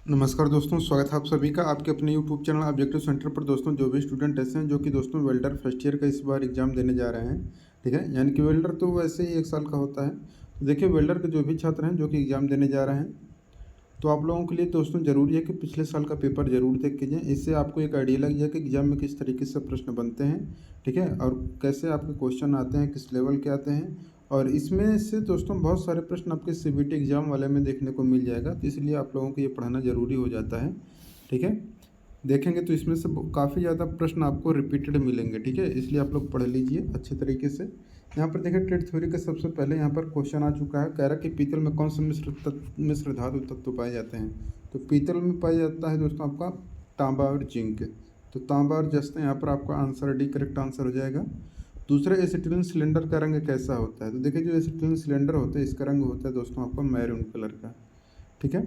नमस्कार दोस्तों, स्वागत है आप सभी का आपके अपने यूट्यूब चैनल ऑब्जेक्टिव सेंटर पर। दोस्तों जो भी स्टूडेंट ऐसे हैं जो कि दोस्तों वेल्डर फर्स्ट ईयर का इस बार एग्जाम देने जा रहे हैं, ठीक है। यानी कि वेल्डर तो वैसे ही 1 साल का होता है। तो देखिए, वेल्डर के जो भी छात्र हैं जो कि एग्ज़ाम देने जा रहे हैं, तो आप लोगों के लिए दोस्तों ज़रूरी है कि पिछले साल का पेपर ज़रूर देख कीजिए। इससे आपको एक आइडिया लग जाए कि एग्ज़ाम में किस तरीके से प्रश्न बनते हैं, ठीक है, और कैसे आपके क्वेश्चन आते हैं, किस लेवल के आते हैं। और इसमें से दोस्तों बहुत सारे प्रश्न आपके सीबीटी एग्ज़ाम वाले में देखने को मिल जाएगा, तो इसलिए आप लोगों को ये पढ़ना ज़रूरी हो जाता है, ठीक है। देखेंगे तो इसमें से काफ़ी ज़्यादा प्रश्न आपको रिपीटेड मिलेंगे, ठीक है, इसलिए आप लोग पढ़ लीजिए अच्छे तरीके से। यहाँ पर देखिए, ट्रेड थ्योरी का सबसे पहले यहाँ पर क्वेश्चन आ चुका है। कह रहा है कि पीतल में कौन से मिश्र धातु तत्व पाए जाते हैं। तो पीतल में पाया जाता है दोस्तों आपका तांबा और जिंक। तो तांबा और जस्त यहाँ पर आपका आंसर डी करेक्ट आंसर हो जाएगा। दूसरा, एसिटिलीन सिलेंडर का रंग कैसा होता है। तो देखिए, जो एसिटिलीन सिलेंडर होता है इसका रंग होता है दोस्तों आपका मैरून कलर का, ठीक है।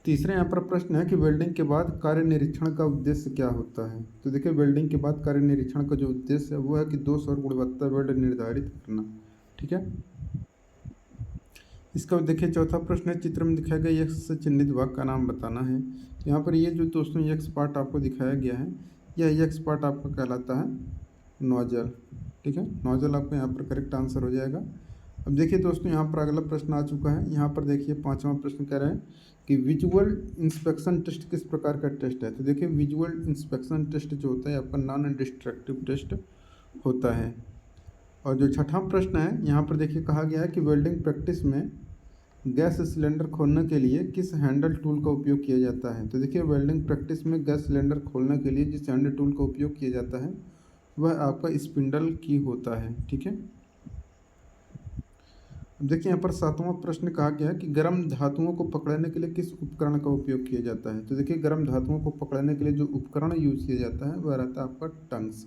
तीसरे यहाँ पर प्रश्न है कि वेल्डिंग के बाद कार्य निरीक्षण का उद्देश्य क्या होता है। तो देखिए, वेल्डिंग के बाद कार्य निरीक्षण का जो उद्देश्य है वो है कि दोष और गुणवत्ता वेल्ड निर्धारित करना, ठीक है। इसका देखिए, चौथा प्रश्न है चित्र में दिखाया गया यक्स से चिन्हित भाग का नाम बताना है। यहाँ पर ये जो दोस्तों यक्स पार्ट आपको दिखाया गया है, यह यक्स पार्ट आपका कहलाता है नोजल, ठीक है। नोजल आपका यहाँ पर करेक्ट आंसर हो जाएगा। अब देखिए दोस्तों, यहाँ पर अगला प्रश्न आ चुका है। यहाँ पर देखिए, पांचवा प्रश्न कह रहा है कि विजुअल इंस्पेक्शन टेस्ट किस प्रकार का टेस्ट है। तो देखिए, विजुअल इंस्पेक्शन टेस्ट जो होता है आपका नॉन डिस्ट्रक्टिव टेस्ट होता है। और जो छठा प्रश्न है, यहाँ पर देखिए कहा गया है कि वेल्डिंग प्रैक्टिस में गैस सिलेंडर खोलने के लिए किस हैंडल टूल का उपयोग किया जाता है। तो देखिए, वेल्डिंग प्रैक्टिस में गैस सिलेंडर खोलने के लिए जिस हैंडल टूल का उपयोग किया जाता है वह आपका स्पिंडल की होता है, ठीक है। अब देखिए, यहाँ पर सातवां प्रश्न कहा गया है कि गर्म धातुओं को पकड़ने के लिए किस उपकरण का उपयोग किया जाता है। तो देखिए, गर्म धातुओं को पकड़ने के लिए जो उपकरण यूज किया जाता है वह रहता है आपका टंग्स।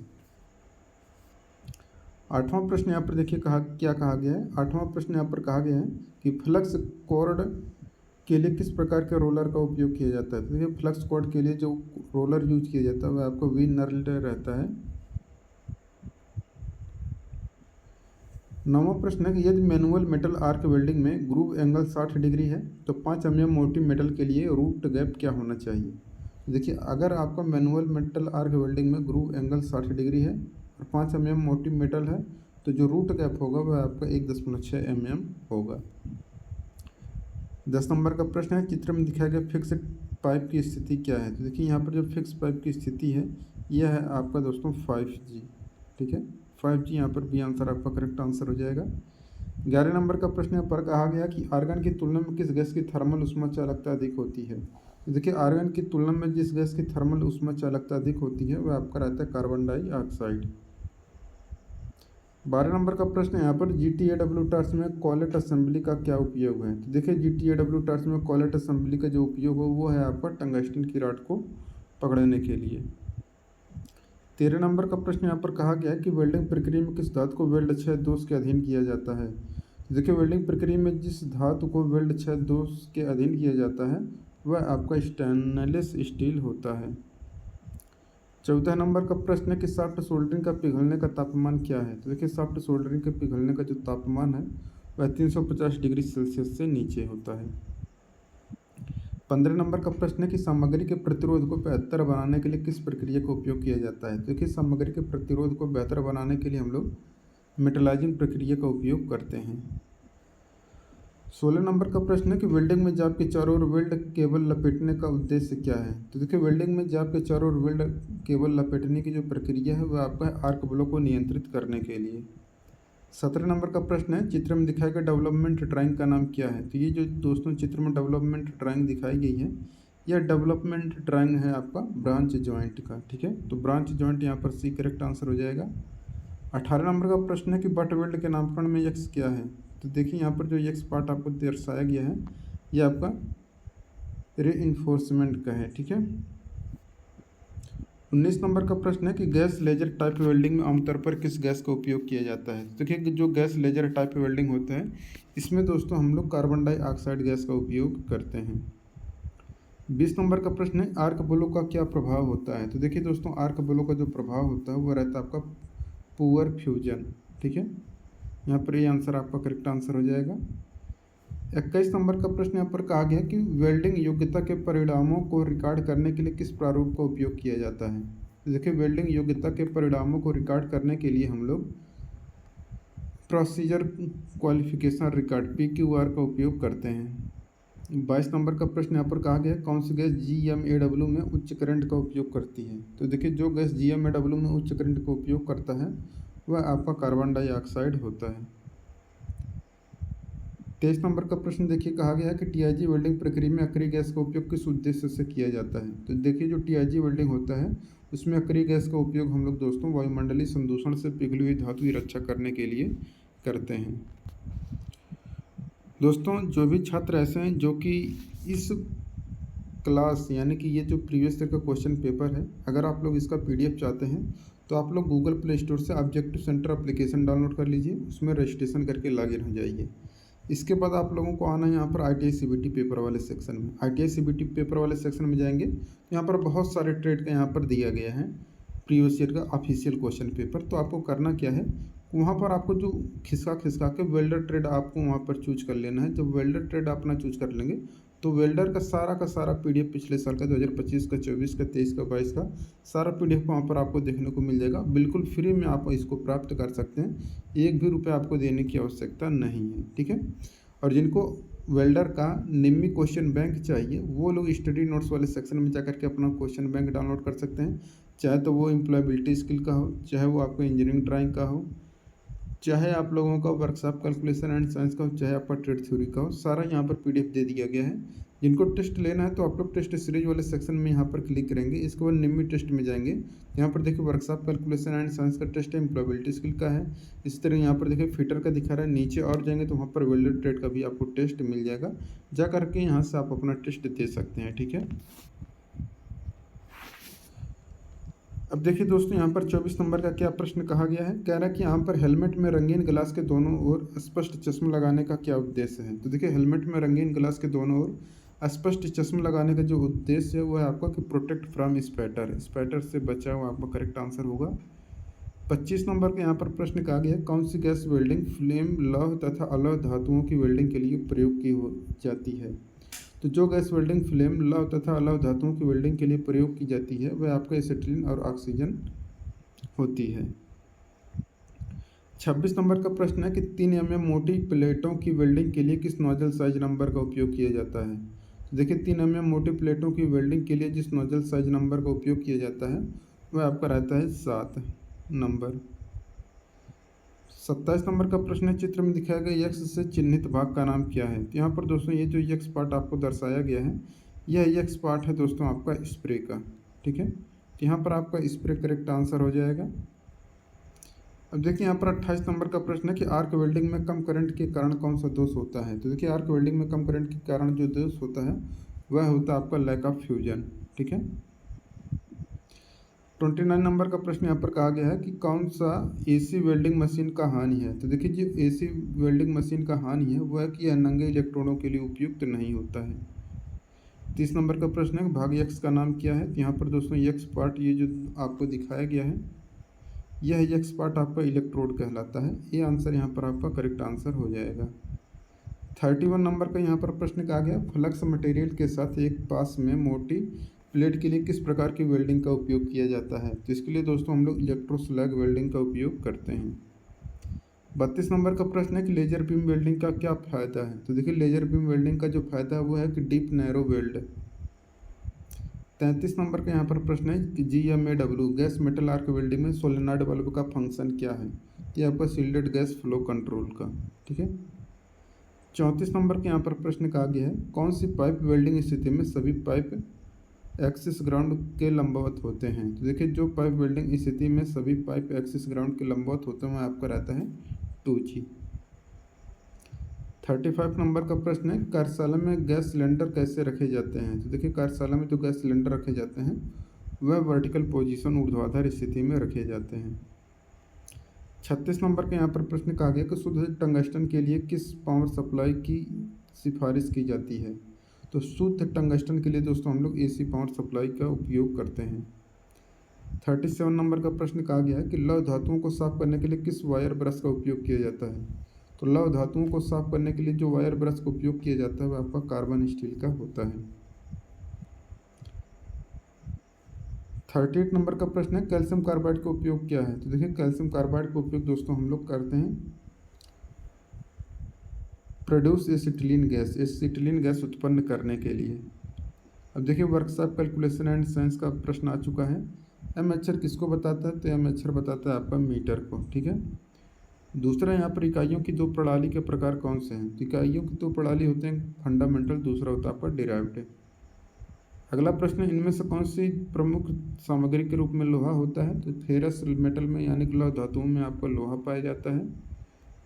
आठवां प्रश्न यहाँ पर देखिए क्या कहा गया है। आठवां प्रश्न यहाँ पर कहा गया है कि फ्लक्स कॉर्ड के लिए किस प्रकार के रोलर का उपयोग किया जाता है। तो देखिए, फ्लक्स कॉर्ड के लिए जो रोलर यूज किया जाता है वह आपको वी नर्ल्ड रहता है। नौवां प्रश्न है कि यदि मैनुअल मेटल आर्क वेल्डिंग में ग्रूव एंगल 60 डिग्री है तो 5 mm मोटी मेटल के लिए रूट गैप क्या होना चाहिए। तो देखिए, अगर आपका मैनुअल मेटल आर्क वेल्डिंग में ग्रूव एंगल 60 डिग्री है और 5 mm मोटी मेटल है तो जो रूट गैप होगा वह आपका 1.6 mm होगा। 10 नंबर का प्रश्न है चित्र में दिखाया गया फिक्स्ड पाइप की स्थिति क्या है। तो देखिए, यहाँ पर जो फिक्स पाइप की स्थिति है यह है आपका दोस्तों 5G, ठीक है। 5G यहाँ पर बी आंसर आपका करेक्ट आंसर हो जाएगा। 11 नंबर का प्रश्न पर कहा गया कि आर्गन की तुलना में किस गैस की थर्मल ऊष्मा चालकता अधिक होती है। तो देखिए, आर्गन की तुलना में जिस गैस की थर्मल ऊष्मा चालकता अधिक होती है वह आपका रहता है कार्बन डाइऑक्साइड। 12 नंबर का प्रश्न यहाँ पर GTAW टार्च में कॉलेट असेंबली का क्या उपयोग है। तो देखिए, GTAW टार्च में कॉलेट असेंबली का जो उपयोग हो वो है आपका टंगस्टन की रॉड को पकड़ने के लिए। 13 नंबर का प्रश्न यहाँ पर कहा गया है कि वेल्डिंग प्रक्रिया में किस धातु को वेल्ड क्षय दोष के अधीन किया जाता है। देखिए, वेल्डिंग प्रक्रिया में जिस धातु को वेल्ड क्षय दोष के अधीन किया जाता है वह आपका स्टेनलेस स्टील होता है। 14 नंबर का प्रश्न है कि सॉफ्ट सोल्डरिंग का पिघलने का तापमान क्या है। तो देखिए, सॉफ्ट सोल्डरिंग के पिघलने का जो तापमान है वह 350 डिग्री सेल्सियस से नीचे होता है। 15 नंबर का प्रश्न है कि सामग्री के प्रतिरोध को बेहतर बनाने के लिए किस प्रक्रिया का उपयोग किया जाता है। तो देखिए, सामग्री के प्रतिरोध को बेहतर बनाने के लिए हम लोग मेटलाइजिंग प्रक्रिया का उपयोग करते हैं। 16 नंबर का प्रश्न है कि वेल्डिंग में जाप के चारों ओर वेल्ड केबल लपेटने का उद्देश्य क्या है। तो देखिए, वेल्डिंग में जाप के चारों ओर वेल्ड केबल लपेटने की जो प्रक्रिया है वह आपका आर्क ब्लो को नियंत्रित करने के लिए। 17 नंबर का प्रश्न है चित्र में दिखाई गए डेवलपमेंट ड्राइंग का नाम क्या है। तो ये जो दोस्तों चित्र में डेवलपमेंट ड्राइंग दिखाई गई है यह डेवलपमेंट ड्राइंग है आपका ब्रांच जॉइंट का, ठीक है। तो ब्रांच जॉइंट यहाँ पर सी करेक्ट आंसर हो जाएगा। 18 नंबर का प्रश्न है कि बट वेल्ड के नामकरण में यक्स क्या है। तो देखिए, यहाँ पर जो यक्स पार्ट आपको दर्शाया गया है यह आपका रीइंफोर्समेंट का है, ठीक है। 19 नंबर का प्रश्न है कि गैस लेजर टाइप वेल्डिंग में आमतौर पर किस गैस का उपयोग किया जाता है। तो देखिए, जो गैस लेजर टाइप वेल्डिंग होता है इसमें दोस्तों हम लोग कार्बन डाइऑक्साइड गैस का उपयोग करते हैं। 20 नंबर का प्रश्न है आर्क ब्लो का क्या प्रभाव होता है। तो देखिए दोस्तों, आर्क ब्लो का जो प्रभाव होता है वो रहता है आपका पुअर फ्यूजन, ठीक है। यहाँ पर ये आंसर आपका करेक्ट आंसर हो जाएगा। 21 नंबर का प्रश्न यहाँ पर कहा गया कि वेल्डिंग योग्यता के परिणामों को रिकॉर्ड करने के लिए किस प्रारूप का उपयोग किया जाता है। तो देखिए वेल्डिंग योग्यता के परिणामों को रिकॉर्ड करने के लिए हम लोग प्रोसीजर क्वालिफिकेशन रिकॉर्ड PQR का उपयोग करते हैं। 22 नंबर का प्रश्न यहाँ पर कहा गया कौन सी गैस GMAW में उच्च करंट का उपयोग करती है। तो देखिए जो गैस GMAW में उच्च करंट का उपयोग करता है वह आपका कार्बन डाइऑक्साइड होता है। 23 नंबर का प्रश्न देखिए कहा गया है कि TIG वेल्डिंग प्रक्रिया में अक्रिय गैस का उपयोग किस उद्देश्य से किया जाता है। तो देखिए जो TIG वेल्डिंग होता है उसमें अक्रिय गैस का उपयोग हम लोग दोस्तों वायुमंडलीय संदूषण से पिघली हुई धातु की रक्षा करने के लिए करते हैं। दोस्तों जो भी छात्र ऐसे हैं जो कि इस क्लास यानी कि ये जो प्रीवियस ईयर का क्वेश्चन पेपर है अगर आप लोग इसका PDF चाहते हैं तो आप लोग गूगल प्ले स्टोर से ऑब्जेक्टिव सेंटर एप्लीकेशन डाउनलोड कर लीजिए, उसमें रजिस्ट्रेशन करके लॉगिन हो जाइए। इसके बाद आप लोगों को आना है यहाँ पर ITI CBT पेपर वाले सेक्शन में। ITI CBT पेपर वाले सेक्शन में जाएंगे यहाँ पर बहुत सारे ट्रेड का यहाँ पर दिया गया है प्रीवियस ईयर का ऑफिशियल क्वेश्चन पेपर। तो आपको करना क्या है वहाँ पर आपको जो खिसका के वेल्डर ट्रेड आपको वहाँ पर चूज कर लेना है। जब वेल्डर ट्रेड अपना चूज कर लेंगे तो वेल्डर का सारा PDF पिछले साल का 2025 का 24 का 23 का 22 का सारा PDF वहाँ पर आपको देखने को मिल जाएगा। बिल्कुल फ्री में आप इसको प्राप्त कर सकते हैं, 1 भी रुपये आपको देने की आवश्यकता नहीं है, ठीक है। और जिनको वेल्डर का निम्मी क्वेश्चन बैंक चाहिए वो लोग स्टडी नोट्स वाले सेक्शन में जाकर के अपना क्वेश्चन बैंक डाउनलोड कर सकते हैं। चाहे तो वो एम्प्लॉयबिलिटी स्किल का हो, चाहे वो आपको इंजीनियरिंग ड्राइंग का हो, चाहे आप लोगों का वर्कशॉप कैलकुलेशन एंड साइंस का हो, चाहे आपका ट्रेड थ्योरी का हो, सारा यहाँ पर PDF दे दिया गया है। जिनको टेस्ट लेना है तो आप लोग टेस्ट सीरीज वाले सेक्शन में यहाँ पर क्लिक करेंगे। इसके बाद निम्मी टेस्ट में जाएंगे, यहाँ पर देखिए वर्कशॉप कैलकुलेशन एंड साइंस का टेस्ट है, एम्प्लॉयबिलिटी स्किल का है। इस तरह यहाँ पर देखिए फिटर का दिखा रहा है। नीचे और जाएंगे तो वहाँ पर वेल्डर ट्रेड का भी आपको टेस्ट मिल जाएगा, जा करके यहाँ से आप अपना टेस्ट दे सकते हैं, ठीक है। अब देखिए दोस्तों यहाँ पर 24 नंबर का क्या प्रश्न कहा गया है। कह रहा है कि यहाँ पर हेलमेट में रंगीन ग्लास के दोनों ओर स्पष्ट चश्मा लगाने का क्या उद्देश्य है। तो देखिए हेलमेट में रंगीन ग्लास के दोनों ओर स्पष्ट चश्मा लगाने का जो उद्देश्य है वो है आपका कि प्रोटेक्ट फ्रॉम स्पैटर से बचाव आपका करेक्ट आंसर होगा। 25 नंबर के यहाँ पर प्रश्न कहा गया कौन सी गैस वेल्डिंग फ्लेम लौह तथा अलौह धातुओं की वेल्डिंग के लिए प्रयोग की जाती है। तो जो गैस वेल्डिंग फ्लेम लौह तथा अलौह धातुओं की वेल्डिंग के लिए प्रयोग की जाती है वह आपका एसिटिलीन और ऑक्सीजन होती है। 26 नंबर का प्रश्न है कि 3 mm मोटी प्लेटों की वेल्डिंग के लिए किस नोजल साइज नंबर का उपयोग किया जाता है। तो देखिए 3 mm मोटी प्लेटों की वेल्डिंग के लिए जिस नोजल साइज नंबर का उपयोग किया जाता है वह आपका रहता है 7 नंबर। 27 नंबर का प्रश्न है चित्र में दिखाया गया X से चिन्हित भाग का नाम क्या है। तो यहाँ पर दोस्तों ये जो X पार्ट आपको दर्शाया गया है यह X पार्ट है दोस्तों आपका स्प्रे का, ठीक है। तो यहाँ पर आपका स्प्रे करेक्ट आंसर हो जाएगा। अब देखिए यहाँ पर 28 नंबर का प्रश्न है कि आर्क वेल्डिंग में कम करंट के कारण कौन सा दोष होता है। तो देखिए आर्क वेल्डिंग में कम करंट के कारण जो दोष होता है वह होता है आपका लैक ऑफ फ्यूजन, ठीक है। 29 नंबर का प्रश्न यहाँ पर कहा गया है कि कौन सा AC वेल्डिंग मशीन का हानि है। तो देखिए जो AC वेल्डिंग मशीन का हानि है वह कि यह नंगे इलेक्ट्रोडों के लिए उपयुक्त नहीं होता है। 30 नंबर का प्रश्न है भाग X का नाम क्या है। तो यहाँ पर दोस्तों X पार्ट ये जो आपको दिखाया गया है यह X पार्ट आपका इलेक्ट्रोड कहलाता है। ये आंसर यहाँ पर आपका करेक्ट आंसर हो जाएगा। 31 नंबर का यहाँ पर प्रश्न कहा गया फ्लक्स मटेरियल के साथ एक पास में मोटी प्लेट के लिए किस प्रकार की वेल्डिंग का उपयोग किया जाता है। तो इसके लिए दोस्तों हम लोग इलेक्ट्रोस्लैग वेल्डिंग का उपयोग करते हैं। 32 नंबर का प्रश्न है कि लेजर बीम वेल्डिंग का क्या फ़ायदा है। तो देखिए लेजर बीम वेल्डिंग का जो फ़ायदा है वो है कि डीप नैरो वेल्ड। 33 नंबर का यहाँ पर प्रश्न है कि GMAW gas metal arc welding में सोलेनॉइड बल्ब का फंक्शन क्या है। ये आपका सील्डेड गैस फ्लो कंट्रोल का, ठीक है। 34 नंबर के यहाँ पर प्रश्न कहा गया है कौन सी पाइप वेल्डिंग स्थिति में सभी पाइप एक्सिस ग्राउंड के लंबवत होते हैं। तो देखिए जो पाइप वेल्डिंग स्थिति में सभी पाइप एक्सिस ग्राउंड के लंबवत होते हैं वह आपका रहता है 2G। 35 नंबर का प्रश्न है कार्यशाला में गैस सिलेंडर कैसे रखे जाते हैं। तो देखिए कार्यशाला में जो गैस सिलेंडर रखे जाते हैं वह वर्टिकल पोजीशन ऊर्ध्वाधर स्थिति में रखे जाते हैं। 36 नंबर के यहाँ पर प्रश्न कहा गया कि शुद्ध टंगस्टन के लिए किस पावर सप्लाई की सिफारिश की जाती है। तो शुद्ध टंगस्टन के लिए दोस्तों हम लोग AC पावर सप्लाई का उपयोग करते हैं। 37 नंबर का प्रश्न कहा गया है कि लौह धातुओं को साफ करने के लिए किस वायर ब्रश का उपयोग किया जाता है। तो लौह धातुओं को साफ करने के लिए जो वायर ब्रश का उपयोग किया जाता है वह आपका कार्बन स्टील का होता है। 38 नंबर का प्रश्न है, कैल्शियम कार्बाइड का उपयोग क्या है? तो देखिए कैल्शियम कार्बाइड का उपयोग दोस्तों हम लोग करते हैं प्रोड्यूस एसिटिलीन गैस उत्पन्न करने के लिए। अब देखिए वर्कशॉप कैलकुलेशन एंड साइंस का प्रश्न आ चुका है। एम अक्षर किसको बताता है? तो एम अक्षर बताता है आपका मीटर को। ठीक है। दूसरा यहाँ पर इकाइयों की दो प्रणाली के प्रकार कौन से हैं? तो इकाइयों की दो प्रणाली होते हैं फंडामेंटल, दूसरा होता है आपका डिराइव्ड। अगला प्रश्न, इनमें से कौन सी प्रमुख सामग्री के रूप में लोहा होता है? तो फेरस मेटल में यानी कि लौह धातुओं में आपका लोहा पाया जाता है।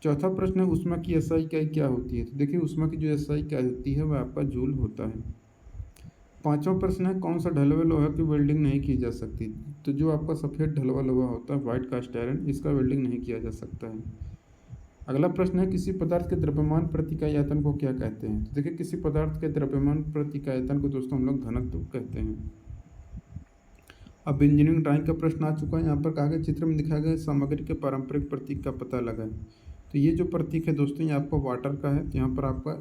चौथा प्रश्न है, ऊष्मा की एसआई इकाई क्या होती है? तो देखिए ऊष्मा की जो एसआई इकाई होती है वह आपका जूल होता है। पांचवा प्रश्न है, कौन सा ढलुआ लोहा की वेल्डिंग नहीं की जा सकती? तो जो आपका सफ़ेद ढलुआ लोहा होता है व्हाइट कास्ट आयरन, इसका वेल्डिंग नहीं किया जा सकता है। अगला प्रश्न है, किसी पदार्थ के द्रव्यमान प्रति इकाई आयतन को क्या कहते हैं? तो देखिए किसी पदार्थ के द्रव्यमान प्रति इकाई आयतन को दोस्तों हम लोग घनत्व कहते हैं। अब इंजीनियरिंग ड्राइंग का प्रश्न आ चुका है। यहाँ पर कहा गया चित्र में दिखाया गया सामग्री के पारंपरिक प्रतीक का पता लगाएं। तो ये जो प्रतीक है दोस्तों ये आपका वाटर का है, तो यहाँ पर आपका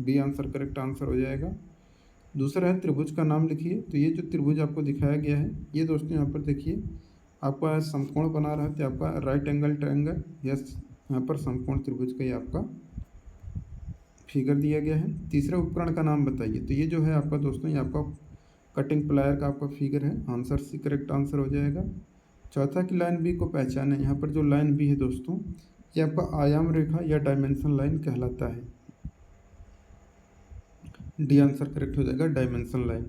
बी आंसर करेक्ट आंसर हो जाएगा। दूसरा है त्रिभुज का नाम लिखिए। तो ये जो त्रिभुज आपको दिखाया गया है ये दोस्तों यहाँ पर देखिए आपका समकोण बना रहा है, तो आपका राइट एंगल ट्रायंगल, यस यहाँ पर समकोण त्रिभुज का ये आपका फिगर दिया गया है। तीसरा उपकरण का नाम बताइए। तो ये जो है आपका दोस्तों ये आपका कटिंग प्लायर का आपका फिगर है, आंसर सी करेक्ट आंसर हो जाएगा। चौथा की लाइन बी को पहचाने। यहाँ पर जो लाइन बी है दोस्तों ये आपका आयाम रेखा या डायमेंशन लाइन कहलाता है। डी आंसर करेक्ट हो जाएगा, डायमेंशन लाइन।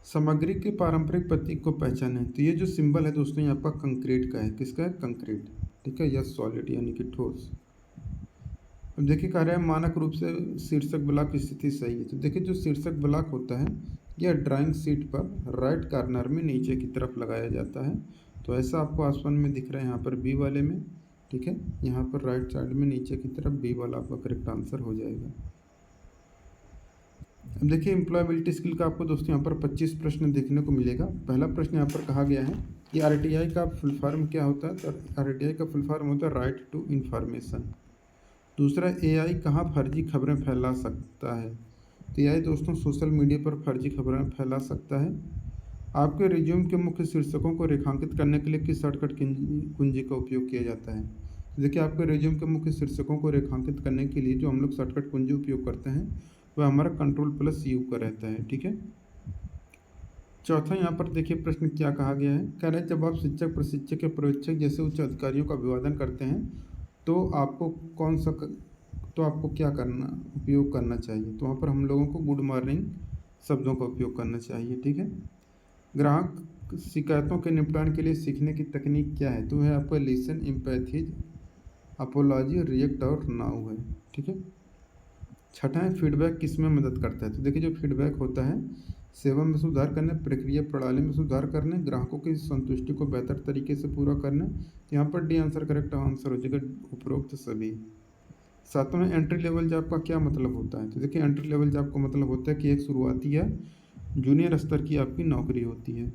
सामग्री के पारंपरिक प्रतीक को पहचाने। तो ये जो सिंबल है दोस्तों ये आपका कंक्रीट का है। किसका है? कंक्रीट। ठीक है, या सॉलिड यानी कि ठोस। अब देखिए कह रहे हैं मानक रूप से शीर्षक ब्लॉक की स्थिति सही है। तो देखिए जो शीर्षक ब्लॉक होता है यह ड्राइंग शीट पर राइट कॉर्नर में नीचे की तरफ लगाया जाता है। तो ऐसा आपको आसमान में दिख रहा है यहाँ पर बी वाले में। ठीक है, यहाँ पर राइट साइड में नीचे की तरफ बी वाला आपका करेक्ट आंसर हो जाएगा। अब देखिए एम्प्लॉयबिलिटी स्किल का आपको दोस्तों यहाँ पर 25 प्रश्न देखने को मिलेगा। पहला प्रश्न यहाँ पर कहा गया है कि आरटीआई का फुल फॉर्म क्या होता है? तो आरटीआई का फुल फॉर्म होता है राइट टू इन्फॉर्मेशन। दूसरा, एआई कहाँ फर्जी खबरें फैला सकता है? तो एआई दोस्तों सोशल मीडिया पर फर्जी खबरें फैला सकता है। आपके रिज्यूम के मुख्य शीर्षकों को रेखांकित करने के लिए किस शॉर्टकट कुंजी का उपयोग किया जाता है? तो देखिए आपके रिज्यूम के मुख्य शीर्षकों को रेखांकित करने के लिए जो हम लोग शॉर्टकट कुंजी उपयोग करते हैं वह हमारा Ctrl+U का रहता है। ठीक है। चौथा यहाँ पर देखिए प्रश्न क्या कहा गया है। कह रहे हैं जब आप शिक्षक, प्रशिक्षक या पर्यवेक्षक जैसे उच्च अधिकारियों का अभिवादन करते हैं तो आपको क्या करना उपयोग करना चाहिए? तो वहाँ पर हम लोगों को गुड मॉर्निंग शब्दों का उपयोग करना चाहिए। ठीक है। ग्राहक शिकायतों के निपटान के लिए सीखने की तकनीक क्या है? तो है आपका लिसन, एम्पैथीज, अपोलॉजी, रिएक्ट और नाउ है। ठीक है। छठा है फीडबैक किस में मदद करता है? तो देखिए जो फीडबैक होता है सेवा में सुधार करने, प्रक्रिया प्रणाली में सुधार करने, ग्राहकों की संतुष्टि को बेहतर तरीके से पूरा करने। यहाँ पर डी आंसर करेक्ट आंसर हो जाएगा उपरोक्त सभी। सातवां में एंट्री लेवल जॉब का क्या मतलब होता है? तो देखिए एंट्री लेवल जॉब का मतलब होता है कि एक शुरुआती या जूनियर स्तर की आपकी नौकरी होती है।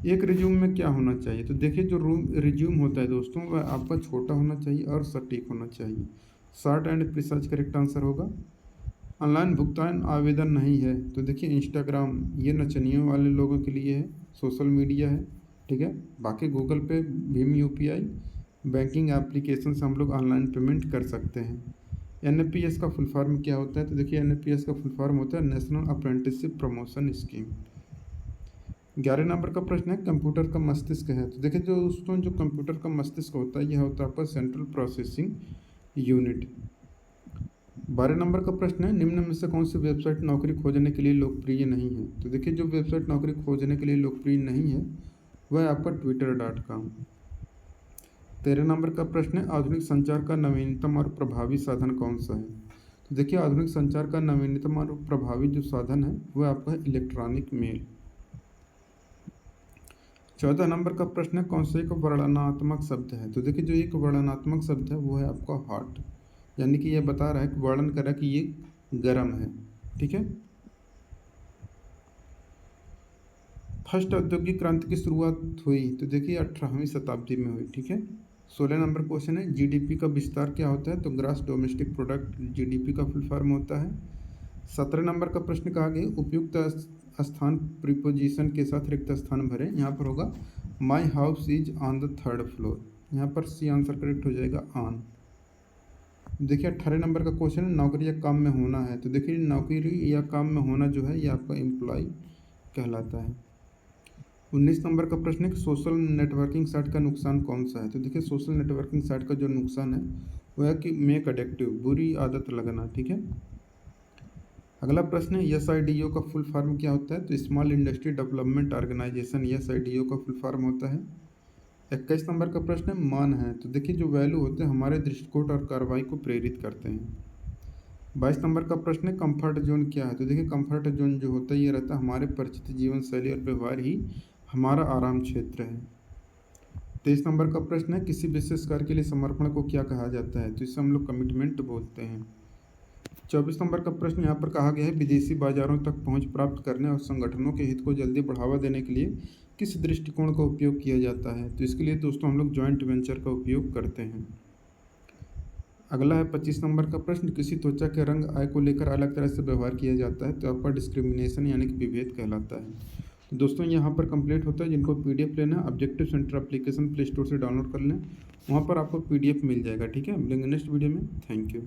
एक रिज्यूम में क्या होना चाहिए? तो देखिए जो रिज्यूम होता है दोस्तों वह आपका छोटा होना चाहिए और सटीक होना चाहिए। Short and precise correct answer होगा। ऑनलाइन भुगतान आवेदन नहीं है। तो देखिए इंस्टाग्राम ये नचनियों वाले लोगों के लिए है, सोशल मीडिया है। ठीक है। बाकी गूगल पे, भीम यूपीआई, बैंकिंग एप्लीकेशन से हम लोग ऑनलाइन पेमेंट कर सकते हैं। एनएपीएस का फुल फॉर्म क्या होता है? तो देखिए एनएपीएस का फुल फॉर्म होता है national apprenticeship promotion scheme. 11 number का प्रश्न है कंप्यूटर का मस्तिष्क है। तो देखिए दोस्तों जो कंप्यूटर का मस्तिष्क होता है यह होता है आपका सेंट्रल प्रोसेसिंग यूनिट। 12 नंबर का प्रश्न है निम्न में से कौन सी वेबसाइट नौकरी खोजने के लिए लोकप्रिय नहीं है? तो देखिए जो वेबसाइट नौकरी खोजने के लिए लोकप्रिय नहीं है वह आपका twitter.com। 13 नंबर का प्रश्न है आधुनिक संचार का नवीनतम और प्रभावी साधन कौन सा है? तो देखिए आधुनिक संचार का नवीनतम और प्रभावी जो साधन है वह आपका है इलेक्ट्रॉनिक मेल। 14 नंबर का प्रश्न है कौन सा एक वर्णनात्मक शब्द है? तो देखिए जो एक वर्णनात्मक शब्द है वो है आपका हॉट, यानी कि यह बता रहा है कि वर्णन कर रहा है कि ये गर्म है। ठीक है। फर्स्ट औद्योगिक क्रांति की शुरुआत हुई तो देखिए 18वीं शताब्दी में हुई। ठीक है। 16 नंबर क्वेश्चन है जीडीपी का विस्तार क्या होता है? तो ग्रॉस डोमेस्टिक प्रोडक्ट जीडीपी का फुल फॉर्म होता है। 17 नंबर का प्रश्न कहा गया उपयुक्त स्थान प्रीपोजिशन के साथ रिक्त स्थान भरें। यहाँ पर होगा my house is on the 3rd floor. यहाँ पर सी आंसर करेक्ट हो जाएगा ऑन। देखिए 18 नंबर का क्वेश्चन है नौकरी या काम में होना है। तो देखिए नौकरी या काम में होना जो है ये आपका एम्प्लॉय कहलाता है। 19 नंबर का प्रश्न है कि सोशल नेटवर्किंग साइट का नुकसान कौन सा है? तो देखिए सोशल नेटवर्किंग साइट का जो नुकसान है वो है कि मेक एडिक्टिव, बुरी आदत लगना। ठीक है। अगला प्रश्न है एसआईडीओ का फुल फॉर्म क्या होता है? तो स्मॉल इंडस्ट्री डेवलपमेंट ऑर्गेनाइजेशन एसआईडीओ का फुल फॉर्म होता है। 21 नंबर का प्रश्न है मान है। तो देखिए जो वैल्यू होते हैं हमारे दृष्टिकोण और कार्रवाई को प्रेरित करते हैं। 22 नंबर का प्रश्न है कंफर्ट जोन क्या है? तो देखिए कंफर्ट जोन जो होता है ये रहता है हमारे परिचित जीवन शैली और व्यवहार ही हमारा आराम क्षेत्र है। 23 नंबर का प्रश्न है किसी विशेष कार्य के लिए समर्पण को क्या कहा जाता है? तो इसे हम लोग कमिटमेंट बोलते हैं। 24 नंबर का प्रश्न यहाँ पर कहा गया है विदेशी बाजारों तक पहुँच प्राप्त करने और संगठनों के हित को जल्दी बढ़ावा देने के लिए किस दृष्टिकोण का उपयोग किया जाता है? तो इसके लिए दोस्तों हम लोग जॉइंट वेंचर का उपयोग करते हैं। अगला है 25 नंबर का प्रश्न किसी त्वचा के रंग आय को लेकर अलग तरह से व्यवहार किया जाता है तो आपका डिस्क्रिमिनेशन यानी कि विभेद कहलाता है। तो दोस्तों यहाँ पर कंप्लीट होता है। जिनको पीडीएफ लेना है objective centre application play store से डाउनलोड कर लें, वहाँ पर आपको पीडीएफ मिल जाएगा। ठीक है, मिलेंगे नेक्स्ट वीडियो में। Thank you.